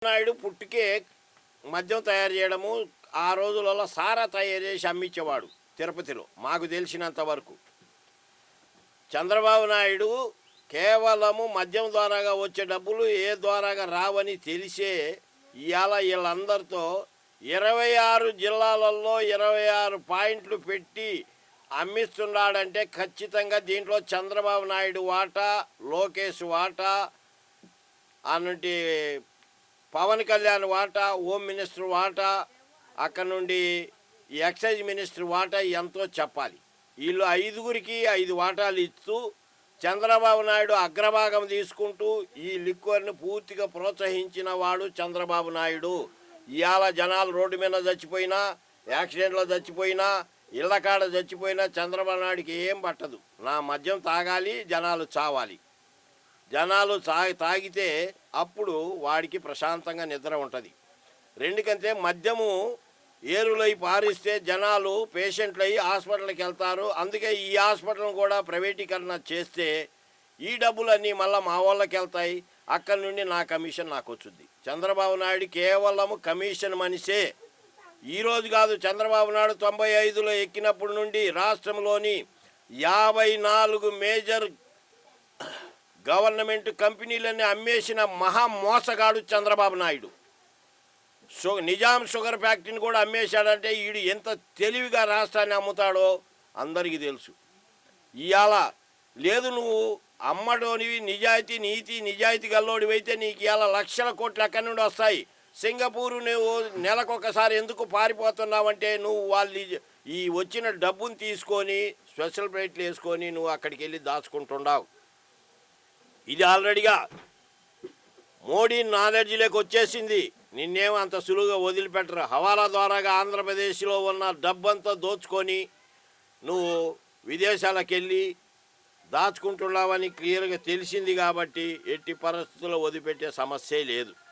నాయుడు పుట్టుకే మద్యం తయారు చేయడము, ఆ రోజులలో సారా తయారు చేసి అమ్మించేవాడు తిరుపతిలో మాకు తెలిసినంత వరకు. చంద్రబాబు నాయుడు కేవలము మద్యం ద్వారాగా వచ్చే డబ్బులు ఏ ద్వారాగా రావని తెలిసే ఇవాళ వీళ్ళందరితో 26 జిల్లాలలో 26 పాయింట్లు పెట్టి అమ్మిస్తున్నాడంటే ఖచ్చితంగా దీంట్లో చంద్రబాబు నాయుడు వాటా, లోకేష్ వాటా, అన్నటి పవన్ కళ్యాణ్ వాటా, హోమ్ మినిస్టర్ వాటా, అక్కడ నుండి ఎక్సైజ్ మినిస్టర్ వాటా ఎంతో చెప్పాలి. వీళ్ళు 5గురికి 5 వాటాలు ఇస్తూ చంద్రబాబు నాయుడు అగ్రభాగం తీసుకుంటూ ఈ లిక్వర్ని పూర్తిగా ప్రోత్సహించిన వాడు చంద్రబాబు నాయుడు. ఇవాళ జనాలు రోడ్డు మీద చచ్చిపోయినా, యాక్సిడెంట్లో చచ్చిపోయినా, ఇళ్ళ కాడ చచ్చిపోయినా చంద్రబాబు నాయుడికి ఏం పట్టదు. నా మద్యం తాగాలి, జనాలు చావాలి. జనాలు తాగితే అప్పుడు వాడికి ప్రశాంతంగా నిద్ర ఉంటుంది. రెండుకంటే మద్యము ఏరులై పారిస్తే జనాలు పేషెంట్లు అయ్యి హాస్పిటల్కి వెళ్తారు. అందుకే ఈ హాస్పిటల్ని కూడా ప్రైవేటీకరణ చేస్తే ఈ డబ్బులన్నీ మళ్ళీ మా వాళ్ళకి వెళ్తాయి. అక్కడి నుండి నా కమిషన్ నాకు వచ్చుద్ది. చంద్రబాబు నాయుడు కేవలము కమిషన్ మనిషే. ఈరోజు కాదు, చంద్రబాబు నాయుడు 95లో ఎక్కినప్పటి నుండి రాష్ట్రంలోని 54 మేజర్ గవర్నమెంట్ కంపెనీలన్నీ అమ్మేసిన మహా మోసగాడు చంద్రబాబు నాయుడు. నిజాం షుగర్ ఫ్యాక్టరీని కూడా అమ్మేశాడంటే వీడు ఎంత తెలివిగా రాష్ట్రాన్ని అమ్ముతాడో అందరికీ తెలుసు. ఇవాళ లేదు, నువ్వు అమ్మడోనివి, నిజాయితీ గల్లోడివి అయితే నీకు ఇవాళ లక్షల కోట్లు ఎక్కడి నుండి వస్తాయి. సింగపూరు నువ్వు నెలకొకసారి ఎందుకు పారిపోతున్నావంటే నువ్వు వాళ్ళు ఈ వచ్చిన డబ్బును తీసుకొని స్పెషల్ ప్లేట్లు వేసుకొని నువ్వు అక్కడికి వెళ్ళి దాచుకుంటున్నావు. ఇది ఆల్రెడీగా మోడీ నాలెడ్జ్లోకి వచ్చేసింది. నిన్నేమో అంత సులువుగా వదిలిపెట్టరు. హవాలా ద్వారాగా ఆంధ్రప్రదేశ్లో ఉన్న డబ్బంతా దోచుకొని నువ్వు విదేశాలకు వెళ్ళి దాచుకుంటున్నావని క్లియర్గా తెలిసింది కాబట్టి ఎట్టి పరిస్థితుల్లో వదిలిపెట్టే సమస్యే లేదు.